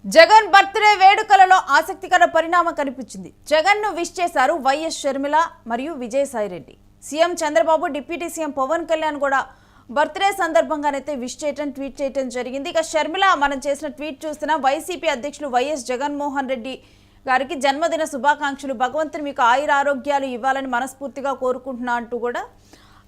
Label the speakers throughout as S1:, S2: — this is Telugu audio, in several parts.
S1: జగన్ బర్త్డే వేడుకలలో ఆసక్తికర పరిణామం కనిపించింది. జగన్ ను విష్ చేశారు వైఎస్ షర్మిల మరియు Vijayasai Reddy. CM Chandrababu, deputy CM Pavan Kalyan కూడా బర్త్డే సందర్భంగానైతే విష్ చేయటం, ట్వీట్ చేయటం జరిగింది. ఇక షర్మిల మనం చేసిన ట్వీట్ చూస్తున్నా వైసీపీ అధ్యక్షులు వైఎస్ జగన్మోహన్ రెడ్డి గారికి జన్మదిన శుభాకాంక్షలు, భగవంతుని మీకు ఆయుర ఆరోగ్యాలు ఇవ్వాలని మనస్ఫూర్తిగా కోరుకుంటున్నా అంటూ కూడా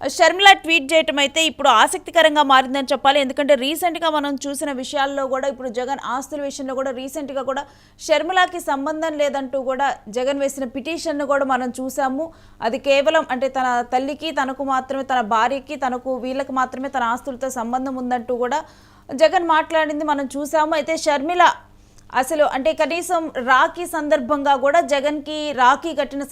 S1: షర్మిల ట్వీట్ చేయటం అయితే ఇప్పుడు ఆసక్తికరంగా మారిందని చెప్పాలి. ఎందుకంటే రీసెంట్గా మనం చూసిన విషయాల్లో కూడా ఇప్పుడు జగన్ ఆస్తుల విషయంలో కూడా రీసెంట్గా కూడా షర్మిలకి సంబంధం లేదంటూ కూడా జగన్ వేసిన పిటిషన్ను కూడా మనం చూసాము. అది కేవలం అంటే తన తల్లికి, తనకు మాత్రమే, తన భార్యకి, తనకు వీళ్ళకి మాత్రమే తన ఆస్తులతో సంబంధం ఉందంటూ కూడా జగన్ మాట్లాడింది మనం చూసాము. అయితే షర్మిల అసలు అంటే కనీసం రాఖీ సందర్భంగా కూడా జగన్కి రాఖీ కట్టిన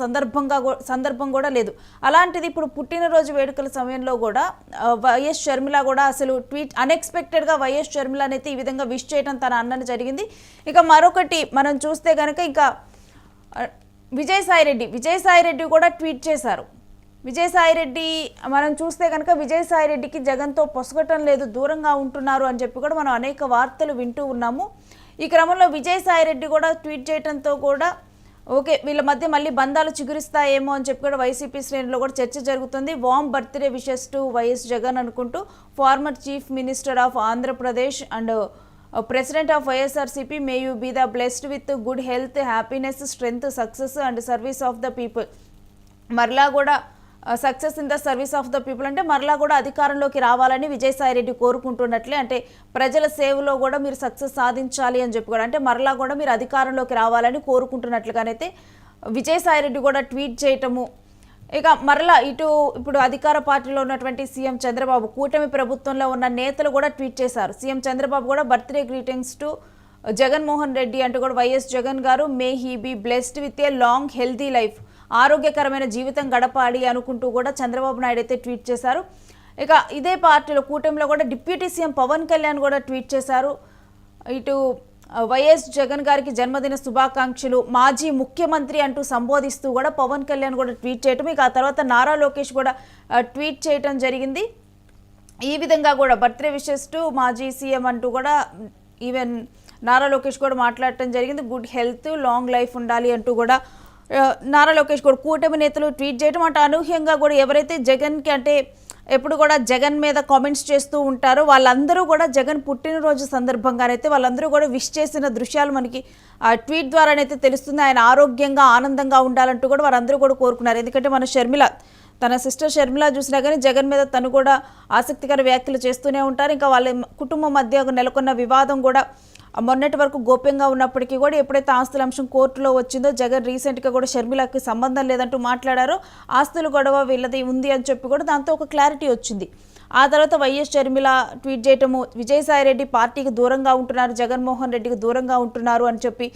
S1: సందర్భం కూడా లేదు. అలాంటిది ఇప్పుడు పుట్టినరోజు వేడుకల సమయంలో కూడా వైఎస్ షర్మిల కూడా అసలు ట్వీట్ అన్ఎక్స్పెక్టెడ్గా వైఎస్ షర్మిల అయితే ఈ విధంగా విష్ చేయడం తన అన్నని జరిగింది. ఇక మరొకటి మనం చూస్తే కనుక ఇంకా విజయసాయిరెడ్డి కూడా ట్వీట్ చేశారు. విజయసాయిరెడ్డి మనం చూస్తే కనుక విజయసాయిరెడ్డికి జగన్తో పొసగటం లేదు, దూరంగా ఉంటున్నారు అని చెప్పి కూడా మనం అనేక వార్తలు వింటూ ఉన్నాము. ఈ క్రమంలో విజయసాయిరెడ్డి కూడా ట్వీట్ చేయడంతో కూడా ఓకే వీళ్ళ మధ్య మళ్ళీ బంధాలు చిగురిస్తాయేమో అని చెప్పి కూడా వైసీపీ శ్రేణుల్లో కూడా చర్చ జరుగుతుంది. Warm birthday wishes to YS Jagan అనుకుంటూ former chief minister of Andhra Pradesh and president of YSRCP, may you be the blessed with good health, happiness, strength, success and service of the people. మరలా కూడా success in the service of the people అంటే మరలా కూడా అధికారంలోకి రావాలని విజయసాయిరెడ్డి కోరుకుంటున్నట్లే. అంటే ప్రజల సేవలో కూడా మీరు సక్సెస్ సాధించాలి అని చెప్పి కూడా అంటే మరలా కూడా మీరు అధికారంలోకి రావాలని కోరుకుంటున్నట్లుగానైతే విజయసాయిరెడ్డి కూడా ట్వీట్ చేయటము. ఇక మరలా ఇప్పుడు అధికార పార్టీలో ఉన్నటువంటి సీఎం చంద్రబాబు, కూటమి ప్రభుత్వంలో ఉన్న నేతలు కూడా ట్వీట్ చేశారు. సీఎం చంద్రబాబు కూడా birthday greetings to Jaganmohan Reddy అంటూ కూడా వైఎస్ జగన్ గారు may he be blessed with a long healthy life, ఆరోగ్యకరమైన జీవితం గడపాలి అనుకుంటూ కూడా చంద్రబాబు నాయుడు అయితే ట్వీట్ చేశారు. ఇక ఇదే పార్టీలో కూటమిలో కూడా డిప్యూటీ సీఎం పవన్ కళ్యాణ్ కూడా ట్వీట్ చేశారు. ఇటు వైఎస్ జగన్ గారికి జన్మదిన శుభాకాంక్షలు, మాజీ ముఖ్యమంత్రి అంటూ సంబోధిస్తూ కూడా పవన్ కళ్యాణ్ కూడా ట్వీట్ చేయటం, ఇక ఆ తర్వాత నారా లోకేష్ కూడా ట్వీట్ చేయటం జరిగింది. ఈ విధంగా కూడా బర్త్డే విషెస్ టు మాజీ సీఎం అంటూ కూడా ఈవెన్ నారా లోకేష్ కూడా మాట్లాడటం జరిగింది. గుడ్ హెల్త్, లాంగ్ లైఫ్ ఉండాలి అంటూ కూడా నారా లోకేష్ కూడా కూటమి నేతలు ట్వీట్ చేయడం. అంటే అనూహ్యంగా కూడా ఎవరైతే జగన్కి అంటే ఎప్పుడు కూడా జగన్ మీద కామెంట్స్ చేస్తూ ఉంటారో వాళ్ళందరూ కూడా జగన్ పుట్టినరోజు సందర్భంగానైతే వాళ్ళందరూ కూడా విష్ చేసిన దృశ్యాలు మనకి ట్వీట్ ద్వారానైతే తెలుస్తుంది. ఆయన ఆరోగ్యంగా ఆనందంగా ఉండాలంటూ కూడా వారందరూ కూడా కోరుకున్నారు. ఎందుకంటే మన షర్మిల, తన సిస్టర్ షర్మిల చూసినా కానీ జగన్ మీద తను కూడా ఆసక్తికర వ్యాఖ్యలు చేస్తూనే ఉంటారు. ఇంకా వాళ్ళ కుటుంబం మధ్య నెలకొన్న వివాదం కూడా మొన్నటి వరకు గోప్యంగా ఉన్నప్పటికీ కూడా ఎప్పుడైతే ఆస్తుల అంశం కోర్టులో వచ్చిందో జగన్ రీసెంట్గా కూడా షర్మిలకి సంబంధం లేదంటూ మాట్లాడారో, ఆస్తుల గొడవ వీళ్ళది ఉంది అని చెప్పి కూడా దాంతో ఒక క్లారిటీ వచ్చింది. ఆ తర్వాత వైఎస్ షర్మిల ట్వీట్ చేయటము, విజయసాయిరెడ్డి పార్టీకి దూరంగా ఉంటున్నారు, జగన్మోహన్ రెడ్డికి దూరంగా ఉంటున్నారు అని చెప్పి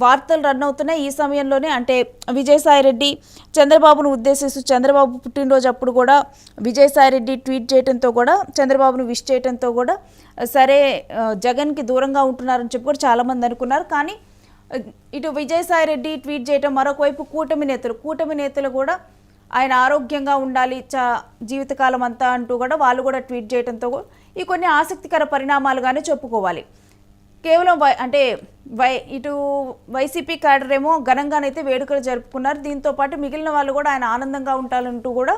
S1: వార్తలు రన్ అవుతున్నాయి. ఈ సమయంలోనే అంటే విజయసాయిరెడ్డి చంద్రబాబును ఉద్దేశిస్తూ చంద్రబాబు పుట్టినరోజు అప్పుడు కూడా విజయసాయిరెడ్డి ట్వీట్ చేయడంతో కూడా చంద్రబాబును విష్ చేయడంతో కూడా సరే జగన్కి దూరంగా ఉంటున్నారని చెప్పి కూడా చాలామంది అనుకున్నారు. కానీ ఇటు విజయసాయిరెడ్డి ట్వీట్ చేయడం, మరొకవైపు కూటమి నేతలు కూడా ఆయన ఆరోగ్యంగా ఉండాలి జీవితకాలం అంతా అంటూ కూడా వాళ్ళు కూడా ట్వీట్ చేయడంతో ఈ కొన్ని ఆసక్తికర పరిణామాలుగానే చెప్పుకోవాలి. కేవలం అంటే ఇటు వైసీపీ క్యాడర్ ఏమో ఘనంగానైతే వేడుకలు జరుపుకున్నారు. దీంతో పాటు మిగిలిన వాళ్ళు కూడా ఆయన ఆనందంగా ఉండాలంటూ కూడా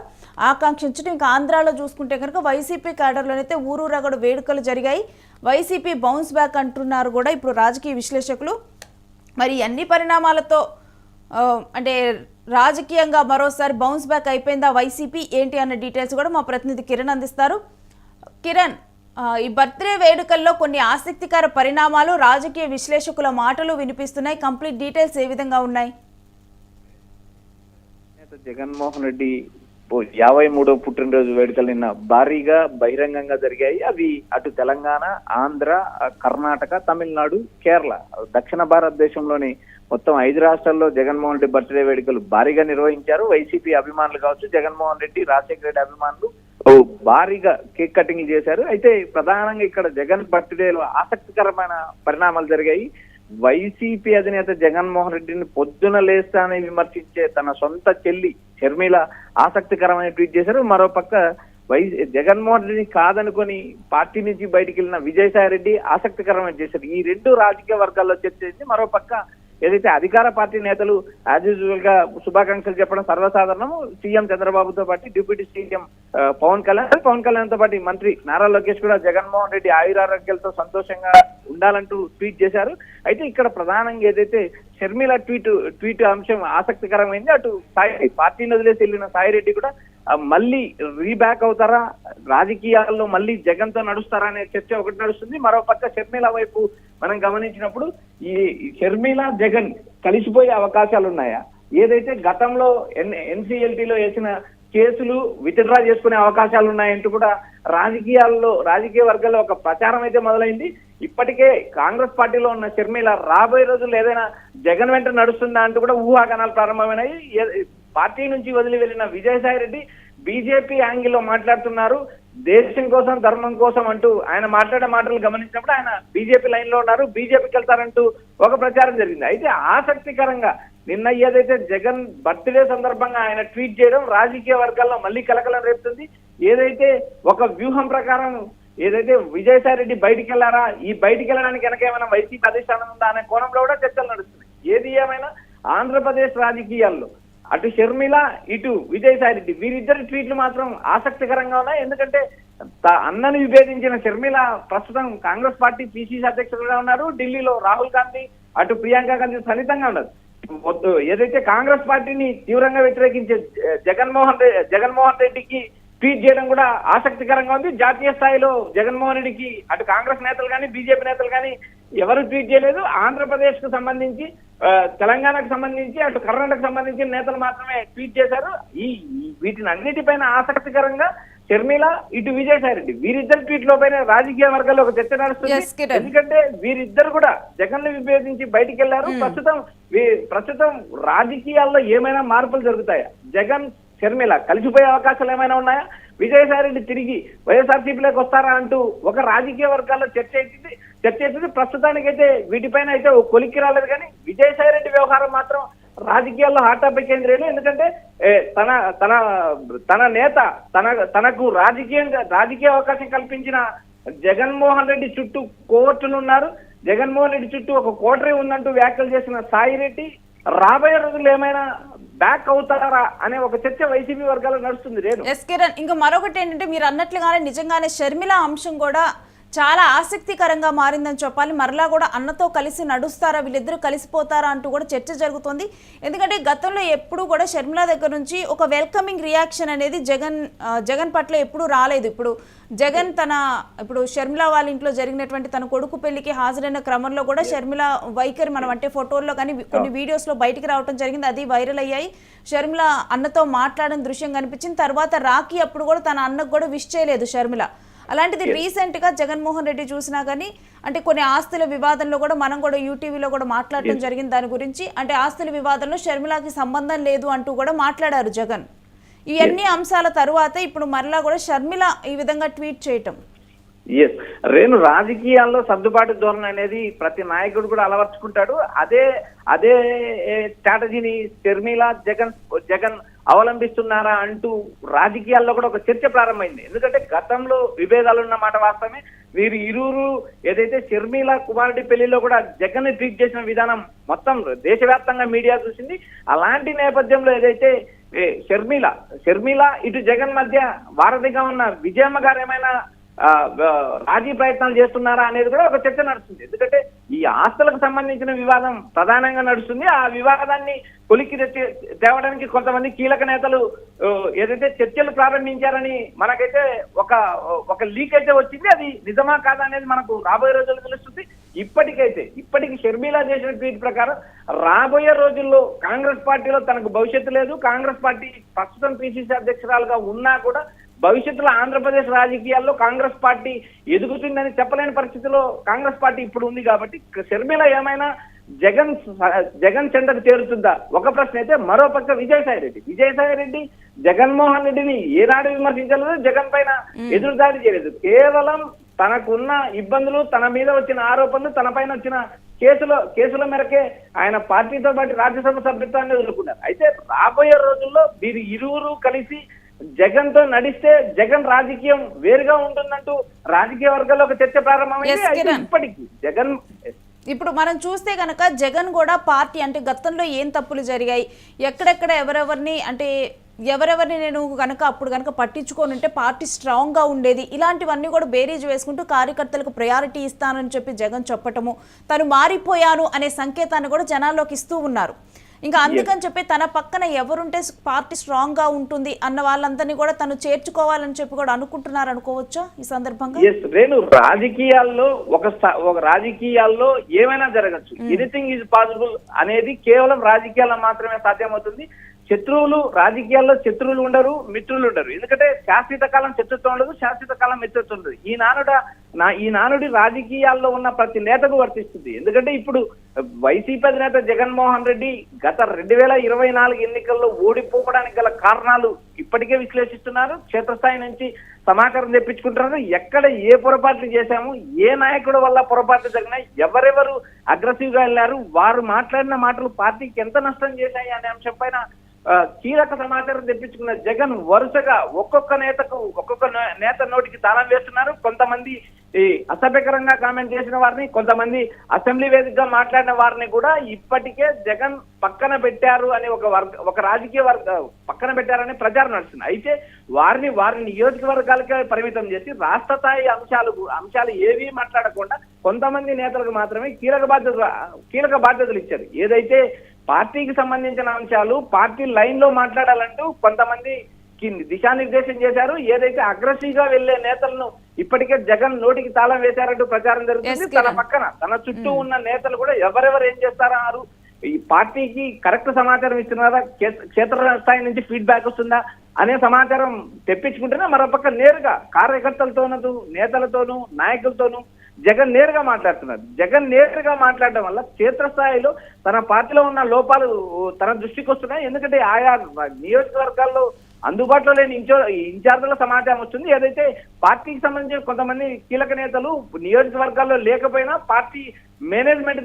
S1: ఆకాంక్షించడం. ఇంకా ఆంధ్రాలో చూసుకుంటే కనుక వైసీపీ క్యాడర్లోనైతే ఊరూరా కూడా వేడుకలు జరిగాయి. వైసీపీ బౌన్స్ బ్యాక్ అంటున్నారు కూడా ఇప్పుడు రాజకీయ విశ్లేషకులు. మరి అన్ని పరిణామాలతో అంటే రాజకీయంగా మరోసారి బౌన్స్ బ్యాక్ అయిపోయిందా వైసీపీ ఏంటి అన్న డీటెయిల్స్ కూడా మా ప్రతినిధి కిరణ్ అందిస్తారు. కిరణ్, ఈ బర్త్డే వేడుకల్లో కొన్ని ఆసక్తికర పరిణామాలు, రాజకీయ విశ్లేషకుల మాటలు వినిపిస్తున్నాయి. కంప్లీట్ డీటెయిల్స్ ఏ విధంగా ఉన్నాయి?
S2: జగన్మోహన్ రెడ్డి 53వ పుట్టినరోజు వేడుకలు నిన్న భారీగా బహిరంగంగా జరిగాయి. అవి అటు తెలంగాణ, ఆంధ్ర, కర్ణాటక, తమిళనాడు, కేరళ, దక్షిణ భారతదేశంలోని మొత్తం 5 రాష్ట్రాల్లో జగన్మోహన్ రెడ్డి బర్త్డే వేడుకలు భారీగా నిర్వహించారు. వైసీపీ అభిమానులు కావచ్చు, జగన్మోహన్ రెడ్డి, రాజశేఖర రెడ్డి అభిమానులు భారీగా కేక్ కటింగ్ చేశారు. అయితే ప్రధానంగా ఇక్కడ జగన్ బర్త్డేలో ఆసక్తికరమైన పరిణామాలు జరిగాయి. వైసీపీ అధినేత జగన్మోహన్ రెడ్డిని పొద్దున లేస్తానని విమర్శించే తన సొంత చెల్లి షర్మిల ఆసక్తికరమైన ట్వీట్ చేశారు. మరోపక్క జగన్మోహన్ రెడ్డి కాదనుకొని పార్టీ నుంచి బయటికి వెళ్ళిన విజయసాయి రెడ్డి ఆసక్తికరమైన చేశారు. ఈ రెండు రాజకీయ వర్గాల్లో చర్చ చేసి మరోపక్క ఏదైతే అధికార పార్టీ నేతలు యాజ్ యూజువల్ గా శుభాకాంక్షలు చెప్పడం సర్వసాధారణం. సీఎం చంద్రబాబుతో పాటు డిప్యూటీ సీఎం పవన్ కళ్యాణ్ తో పాటు మంత్రి నారా లోకేష్ కూడా జగన్మోహన్ రెడ్డి ఆయురారోగ్యాలతో సంతోషంగా ఉండాలంటూ ట్వీట్ చేశారు. అయితే ఇక్కడ ప్రధానంగా ఏదైతే షర్మిల ట్వీట్ అంశం ఆసక్తికరమైంది. అటు పార్టీని వదిలేసి వెళ్ళిన సాయి రెడ్డి కూడా మళ్ళీ రీబ్యాక్ అవుతారా, రాజకీయాల్లో మళ్ళీ జగన్ తో నడుస్తారా అనే చర్చ ఒకటి నడుస్తుంది. మరోపక్క షర్మిల వైపు మనం గమనించినప్పుడు ఈ షర్మిల జగన్ కలిసిపోయే అవకాశాలు ఉన్నాయా? ఏదైతే గతంలో ఎన్సీఎల్టీలో వేసిన కేసులు విత్డ్రా చేసుకునే అవకాశాలు ఉన్నాయంటూ కూడా రాజకీయ వర్గాల్లో ఒక ప్రచారం అయితే మొదలైంది. ఇప్పటికే కాంగ్రెస్ పార్టీలో ఉన్న షర్మిల రాబోయే రోజుల్లో ఏదైనా జగన్ వెంట నడుస్తుందా అంటూ కూడా ఊహాగానాలు ప్రారంభమైనాయి. పార్టీ నుంచి వదిలి వెళ్ళిన విజయసాయి రెడ్డి బీజేపీ యాంగిల్లో మాట్లాడుతున్నారు. దేశం కోసం ధర్మం కోసం అంటూ ఆయన మాట్లాడే మాటలు గమనించినప్పుడు ఆయన బీజేపీ లైన్ లో ఉన్నారు, బీజేపీకి వెళ్తారంటూ ఒక ప్రచారం జరిగింది. అయితే ఆసక్తికరంగా నిన్న ఏదైతే జగన్ బర్త్డే సందర్భంగా ఆయన ట్వీట్ చేయడం రాజకీయ వర్గాల్లో మళ్ళీ కలకలం రేపుతుంది. ఏదైతే ఒక వ్యూహం ప్రకారం ఏదైతే విజయసాయి రెడ్డి బయటికి వెళ్లారా, ఈ బయటికి వెళ్ళడానికి వెనక ఏమైనా వైసీపీ అధిష్టానం ఉందా అనే కోణంలో కూడా చర్చలు నడుస్తున్నాయి. ఏది ఏమైనా ఆంధ్రప్రదేశ్ రాజకీయాల్లో అటు షర్మిల ఇటు విజయసాయి రెడ్డి వీరిద్దరి ట్వీట్లు మాత్రం ఆసక్తికరంగా ఉన్నాయి. ఎందుకంటే అన్నను విభేదించిన షర్మిల ప్రస్తుతం కాంగ్రెస్ పార్టీ పిసిసి అధ్యక్షులుగా ఉన్నారు. ఢిల్లీలో రాహుల్ గాంధీ అటు ప్రియాంక గాంధీ సన్నిహితంగా ఉన్నారు. ఏదైతే కాంగ్రెస్ పార్టీని తీవ్రంగా వ్యతిరేకించే జగన్మోహన్ రెడ్డికి ట్వీట్ చేయడం కూడా ఆసక్తికరంగా ఉంది. జాతీయ స్థాయిలో జగన్మోహన్ రెడ్డికి అటు కాంగ్రెస్ నేతలు కానీ బీజేపీ నేతలు కానీ ఎవరు ట్వీట్ చేయలేదు. ఆంధ్రప్రదేశ్ కు సంబంధించి తెలంగాణకు సంబంధించి అటు కర్ణాటకకు సంబంధించిన నేతలు మాత్రమే ట్వీట్ చేశారు. వీటిని అన్నిటిపైన ఆసక్తికరంగా షర్మిల ఇటు విజయసాయి రెడ్డి వీరిద్దరు ట్వీట్ లో పైన రాజకీయ వర్గాల్లో ఒక చర్చ నడుస్తుంది. ఎందుకంటే వీరిద్దరు కూడా జగన్ ను విభేదించి బయటికి వెళ్లారు. ప్రస్తుతం రాజకీయాల్లో ఏమైనా మార్పులు జరుగుతాయా? జగన్ షర్మిల కలిసిపోయే అవకాశాలు ఏమైనా ఉన్నాయా? విజయసాయి రెడ్డి తిరిగి వైఎస్ఆర్సీపీలోకి వస్తారా అంటూ ఒక రాజకీయ వర్గాల్లో చర్చ అవుతుంది. ప్రస్తుతానికైతే వీటిపైన అయితే కొలిక్కి రాలేదు. కానీ విజయసాయి రెడ్డి వ్యవహారం మాత్రం రాజకీయాల్లో హాట్ టాపిక్ అయింది. ఎందుకంటే తన నేత తనకు రాజకీయ అవకాశం కల్పించిన జగన్మోహన్ రెడ్డి చుట్టూ కోర్టులు ఉన్నారు, జగన్మోహన్ రెడ్డి చుట్టూ ఒక కోటరీ ఉందంటూ వ్యాఖ్యలు చేసిన సాయి రెడ్డి రాబోయే రోజుల్లో ఏమైనా బ్యాక్ అవుతారా అనే ఒక చర్చ వైసీపీ వర్గాల్లో నడుస్తుంది.
S1: కిరణ్, ఇంకా మరొకటి ఏంటంటే మీరు అన్నట్లుగానే నిజంగానే షర్మిల అంశం కూడా చాలా ఆసక్తికరంగా మారిందని చెప్పాలి. మరలా కూడా అన్నతో కలిసి నడుస్తారా, వీళ్ళిద్దరూ కలిసిపోతారా అంటూ కూడా చర్చ జరుగుతుంది. ఎందుకంటే గతంలో ఎప్పుడు కూడా షర్మిల దగ్గర నుంచి ఒక వెల్కమింగ్ రియాక్షన్ అనేది జగన్ పట్ల ఎప్పుడు రాలేదు. ఇప్పుడు షర్మిల వాళ్ళ ఇంట్లో జరిగినటువంటి తన కొడుకు పెళ్లికి హాజరైన క్రమంలో కూడా షర్మిల వైఖరి మనం అంటే ఫోటోల్లో కానీ కొన్ని వీడియోస్లో బయటికి రావడం జరిగింది. అది వైరల్ అయ్యాయి. షర్మిల అన్నతో మాట్లాడిన దృశ్యం కనిపించింది. తర్వాత రాఖీ అప్పుడు కూడా తన అన్నకు కూడా విష్ చేయలేదు షర్మిల. అలాంటిది రీసెంట్ గా జగన్మోహన్ రెడ్డి చూసినా కానీ అంటే కొన్ని ఆస్తుల వివాదంలో కూడా మనం కూడా యూటీవీలో కూడా మాట్లాడటం జరిగింది దాని గురించి. అంటే ఆస్తుల వివాదంలో షర్మిలకి సంబంధం లేదు అంటూ కూడా మాట్లాడారు జగన్. ఇవన్నీ అంశాల తరువాత ఇప్పుడు మరలా కూడా షర్మిల ఈ విధంగా ట్వీట్ చేయటం
S2: రేణు రాజకీయాల్లో సర్దుబాటు ధోరణి అనేది ప్రతి నాయకుడు కూడా అలవర్చుకుంటాడు. అదే స్ట్రాటజీని షర్మిల జగన్ అవలంబిస్తున్నారా అంటూ రాజకీయాల్లో కూడా ఒక చర్చ ప్రారంభమైంది. ఎందుకంటే గతంలో విభేదాలు ఉన్న మాట వాస్తవమే. వీరు ఇరువురు ఏదైతే షర్మిల కుమారుడి పెళ్లిలో కూడా జగన్ ని ట్వీట్ చేసిన విధానం మొత్తం దేశవ్యాప్తంగా మీడియా చూసింది. అలాంటి నేపథ్యంలో ఏదైతే షర్మిల ఇటు జగన్ మధ్య వారధిగా ఉన్న విజయమ్మ గారు ఏమైనా రాజీ ప్రయత్నాలు చేస్తున్నారా అనేది కూడా ఒక చర్చ నడుస్తుంది. ఎందుకంటే ఈ ఆస్తులకు సంబంధించిన వివాదం ప్రధానంగా నడుస్తుంది. ఆ వివాదాన్ని కొలిక్కి తేవడానికి కొంతమంది కీలక నేతలు ఏదైతే చర్చలు ప్రారంభించారని మనకైతే ఒక లీక్ అయితే వచ్చింది. అది నిజమా కాదా అనేది మనకు రాబోయే రోజుల్లో తెలుస్తుంది. ఇప్పటికి షర్మిల చేసిన ట్వీట్ ప్రకారం రాబోయే రోజుల్లో కాంగ్రెస్ పార్టీలో తనకు భవిష్యత్తు లేదు. కాంగ్రెస్ పార్టీ ప్రస్తుతం పిసిసి అధ్యక్షురాలుగా ఉన్నా కూడా భవిష్యత్తులో ఆంధ్రప్రదేశ్ రాజకీయాల్లో కాంగ్రెస్ పార్టీ ఎదుగుతుందని చెప్పలేని పరిస్థితిలో కాంగ్రెస్ పార్టీ ఇప్పుడు ఉంది. కాబట్టి షర్మిల ఏమైనా జగన్ చెంతకు చేరుతుందా ఒక ప్రశ్న అయితే, మరోపక్క విజయసాయి రెడ్డి జగన్మోహన్ రెడ్డిని ఏనాడు విమర్శించలేదు, జగన్ పైన ఎదురుదాడి చేయలేదు. కేవలం తనకున్న ఇబ్బందులు, తన మీద వచ్చిన ఆరోపణలు, తన పైన వచ్చిన కేసుల మేరకే ఆయన పార్టీతో పాటు రాజ్యసభ సభ్యత్వాన్ని ఎదుర్కొన్నారు. అయితే రాబోయే రోజుల్లో వీరు ఇరువురు కలిసి జగన్ తో నడిస్తే జగన్ రాజకీయం వేరుగా ఉంటుందంటూ రాజకీయ వర్గాల్లో ఒక చర్చ ప్రారంభమైంది.
S1: Yes,
S2: అయితే
S1: Kiran.
S2: ఇప్పటికీ జగన్
S1: ఇప్పుడు మనం చూస్తే కనుక జగన్ కూడా పార్టీ అంటే గతంలో ఏం తప్పులు జరిగాయి, ఎక్కడెక్కడ ఎవరెవరిని నేను కనుక అప్పుడు కనుక పట్టించుకొని ఉంటే పార్టీ స్ట్రాంగ్గా ఉండేది, ఇలాంటివన్నీ కూడా బేరీజ్ వేసుకుంటూ కార్యకర్తలకు ప్రయారిటీ ఇస్తానని చెప్పి జగన్ చెప్పటము, తను మారిపోయాను అనే సంకేతాన్ని కూడా జనాల్లోకి ఇస్తూ ఉన్నారు. ఇంకా అందుకని చెప్పి తన పక్కన ఎవరుంటే పార్టీ స్ట్రాంగ్ గా ఉంటుంది అన్న వాళ్ళందరినీ కూడా తను చేర్చుకోవాలని చెప్పి కూడా అనుకుంటున్నారు అనుకోవచ్చా ఈ సందర్భంగా?
S2: రేణు, రాజకీయాల్లో ఒక రాజకీయాల్లో ఏమైనా జరగచ్చు, ఎనీథింగ్ ఈజ్ పాసిబుల్ అనేది కేవలం రాజకీయాల్లో మాత్రమే సాధ్యమవుతుంది. రాజకీయాల్లో శత్రువులు ఉండరు, మిత్రులు ఉండరు. ఎందుకంటే శాశ్వత కాలం శత్రుత్వం ఉండదు, శాశ్వత కాలం మిత్రత్వం ఉండదు. ఈ నానుడి రాజకీయాల్లో ఉన్న ప్రతి నేతకు వర్తిస్తుంది. ఎందుకంటే ఇప్పుడు వైసీపీ అధినేత జగన్మోహన్ రెడ్డి గత 2024 ఎన్నికల్లో ఓడిపోవడానికి గల కారణాలు ఇప్పటికే విశ్లేషిస్తున్నారు. క్షేత్రస్థాయి నుంచి సమాచారం తెప్పించుకుంటున్నారు. ఎక్కడ ఏ పొరపాట్లు చేశాము, ఏ నాయకుడు వల్ల పొరపాట్లు జరిగినాయి, ఎవరెవరు అగ్రెసివ్ గా వెళ్ళారు, వారు మాట్లాడిన మాటలు పార్టీకి ఎంత నష్టం చేశాయి అనే అంశం పైన కీలక సమాచారం తెప్పించుకున్న జగన్ వరుసగా ఒక్కొక్క నేత నోటికి తాళం వేస్తున్నారు. కొంతమంది అసభ్యకరంగా కామెంట్ చేసిన వారిని, కొంతమంది అసెంబ్లీ వేదికగా మాట్లాడిన వారిని కూడా ఇప్పటికే జగన్ పక్కన పెట్టారు అని ఒక రాజకీయ పక్కన పెట్టారని ప్రచారం నడుస్తుంది. అయితే వారి నియోజకవర్గాలకే పరిమితం చేసి రాష్ట్ర స్థాయి అంశాలు ఏవీ మాట్లాడకుండా కొంతమంది నేతలకు మాత్రమే కీలక బాధ్యతలు ఇచ్చారు. ఏదైతే పార్టీకి సంబంధించిన అంశాలు పార్టీ లైన్ లో మాట్లాడాలంటూ కొంతమంది దిశానిర్దేశం చేశారు. ఏదైతే అగ్రెసివ్ గా వెళ్లే నేతలను ఇప్పటికే జగన్ నోటికి తాళం వేశారంటూ ప్రచారం జరుగుతుంది. తన చుట్టూ ఉన్న నేతలు కూడా ఎవరెవరు ఏం చేస్తారన్నారు, ఈ పార్టీకి కరెక్ట్ సమాచారం ఇస్తున్నారా, క్షేత్రస్థాయి నుంచి ఫీడ్బ్యాక్ వస్తుందా అనే సమాచారం తెప్పించుకుంటేనే మరోపక్క నేరుగా కార్యకర్తలతోనూ నేతలతోనూ నాయకులతోనూ జగన్ నేరుగా మాట్లాడుతున్నారు. జగన్ నేరుగా మాట్లాడడం వల్ల క్షేత్రస్థాయిలో తన పార్టీలో ఉన్న లోపాలు తన దృష్టికి వస్తున్నాయి. ఎందుకంటే ఆయా నియోజకవర్గాల్లో అందుబాటులో లేని ఇన్ఛార్జీల సమాచారం వస్తుంది. ఏదైతే పార్టీకి సంబంధించిన కొంతమంది కీలక నేతలు నియోజకవర్గాల్లో లేకపోయినా పార్టీ మేనేజ్మెంట్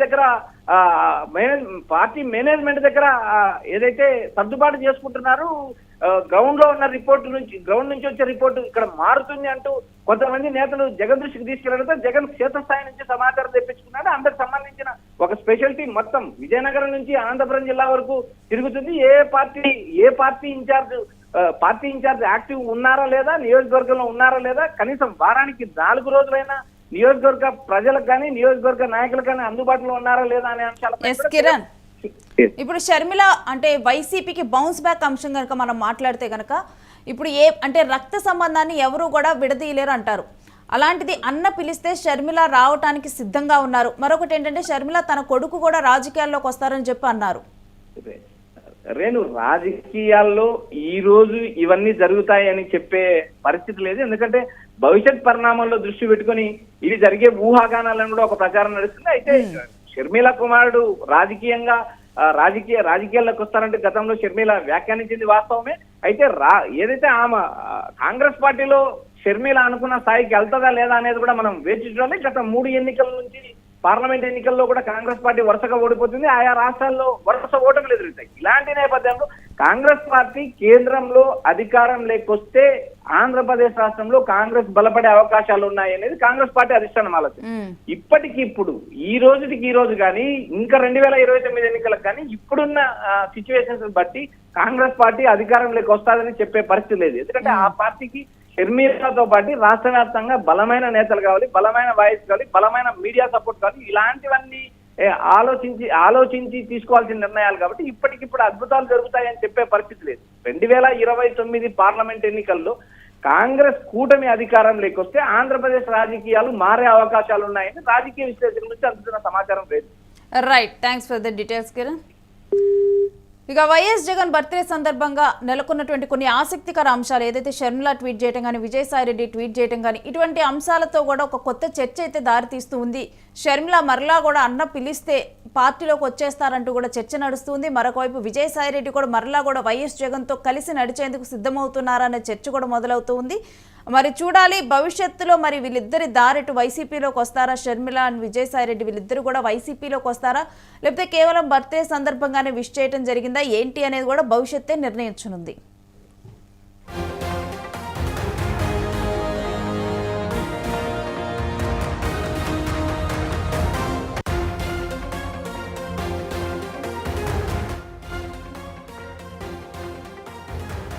S2: దగ్గర ఏదైతే సర్దుబాటు చేసుకుంటున్నారు, గ్రౌండ్ నుంచి వచ్చే రిపోర్టు ఇక్కడ మారుతుంది అంటూ కొంతమంది నేతలు జగన్ దృష్టికి తీసుకెళ్లడంతో జగన్ క్షేత్రస్థాయి నుంచి సమాచారం తెప్పించుకున్నాడు. అందుకు సంబంధించిన ఒక స్పెషాలిటీ మొత్తం విజయనగరం నుంచి అనంతపురం జిల్లా వరకు తిరుగుతుంది. ఏ పార్టీ ఇన్ఛార్జ్ యాక్టివ్ ఉన్నారా లేదా, నియోజకవర్గంలో ఉన్నారా లేదా, కనీసం వారానికి 4 రోజులైనా నియోజకవర్గ ప్రజలకు కానీ నియోజకవర్గ నాయకులకు కానీ అందుబాటులో ఉన్నారా లేదా అనే అంశాలపై
S1: ఇప్పుడు షర్మిల అంటే వైసీపీకి బౌన్స్ బ్యాక్ అంశం కనుక మనం మాట్లాడితే కనుక ఇప్పుడు రక్త సంబంధాన్ని ఎవరు కూడా విడదీయలేరు అంటారు. అలాంటిది అన్న పిలిస్తే షర్మిల రావటానికి సిద్ధంగా ఉన్నారు. మరొకటి ఏంటంటే షర్మిల తన కొడుకు కూడా రాజకీయాల్లోకి వస్తారని చెప్పి అన్నారు.
S2: రేణు, రాజకీయాల్లో ఈ రోజు ఇవన్నీ జరుగుతాయని చెప్పే పరిస్థితి లేదు. ఎందుకంటే భవిష్యత్ పరిణామాల్లో దృష్టి పెట్టుకుని ఇది జరిగే ఊహాగానాలను కూడా ఒక ప్రచారం నడుస్తుంది. అయితే షర్మిల కుమారుడు రాజకీయాల్లోకి వస్తారంటే గతంలో షర్మిల వ్యాఖ్యానించింది వాస్తవమే. అయితే ఏదైతే ఆమె కాంగ్రెస్ పార్టీలో షర్మిల అనుకున్న స్థాయికి వెళ్తుందా లేదా అనేది కూడా మనం వేచి చూడాలి. గత 3 ఎన్నికల నుంచి పార్లమెంట్ ఎన్నికల్లో కూడా కాంగ్రెస్ పార్టీ వరుసగా ఓడిపోతుంది. ఆయా రాష్ట్రాల్లో వరుస ఓటములు ఎదురుతాయి. ఇలాంటి నేపథ్యంలో కాంగ్రెస్ పార్టీ కేంద్రంలో అధికారం లేకొస్తే ఆంధ్రప్రదేశ్ రాష్ట్రంలో కాంగ్రెస్ బలపడే అవకాశాలు ఉన్నాయి అనేది కాంగ్రెస్ పార్టీ అధిష్టానం ఆలోచన. ఇప్పటికిప్పుడు ఈ రోజు కానీ ఇంకా 2029 ఎన్నికలకు కానీ ఇప్పుడున్న సిచ్యువేషన్స్ బట్టి కాంగ్రెస్ పార్టీ అధికారంలోకి వస్తాదని చెప్పే పరిస్థితి లేదు. ఎందుకంటే ఆ పార్టీకి షర్మిలతో పాటు రాష్ట్ర వ్యాప్తంగా బలమైన నేతలు కావాలి, బలమైన వాయిస్ కావాలి, బలమైన మీడియా సపోర్ట్ కావాలి. ఇలాంటివన్నీ ఆలోచించి తీసుకోవాల్సిన నిర్ణయాలు కాబట్టి ఇప్పటికిప్పుడు అద్భుతాలు జరుగుతాయని చెప్పే పరిస్థితి లేదు. 2029 పార్లమెంట్ ఎన్నికల్లో కాంగ్రెస్ కూటమి అధికారం లేకొస్తే ఆంధ్రప్రదేశ్ రాజకీయాలు మారే అవకాశాలు ఉన్నాయని రాజకీయ విశ్లేషకుల నుంచి అందుతున్న సమాచారం లేదు.
S1: Right, thanks for the details Kiran. ఇక వైఎస్ జగన్ బర్త్డే సందర్భంగా నెలకొన్నటువంటి కొన్ని ఆసక్తికర అంశాలు, ఏదైతే షర్మిల ట్వీట్ చేయడం కానీ, విజయసాయిరెడ్డి ట్వీట్ చేయడం కానీ, ఇటువంటి అంశాలతో కూడా ఒక కొత్త చర్చ అయితే దారితీస్తూ ఉంది. షర్మిల మరలా కూడా అన్న పిలిస్తే పార్టీలోకి వచ్చేస్తారంటూ కూడా చర్చ నడుస్తుంది. మరొకవైపు విజయసాయిరెడ్డి కూడా మరలా కూడా వైఎస్ జగన్తో కలిసి నడిచేందుకు సిద్ధమవుతున్నారనే చర్చ కూడా మొదలవుతూ ఉంది. మరి చూడాలి భవిష్యత్తులో మరి వీళ్ళిద్దరి దారిటు వైసీపీలోకి వస్తారా, షర్మిల అండ్ విజయసాయిరెడ్డి వీళ్ళిద్దరు కూడా వైసీపీలోకి వస్తారా, లేకపోతే కేవలం బర్త్డే సందర్భంగానే విష్ చేయడం జరిగిందా ఏంటి అనేది కూడా భవిష్యత్తే నిర్ణయించనుంది.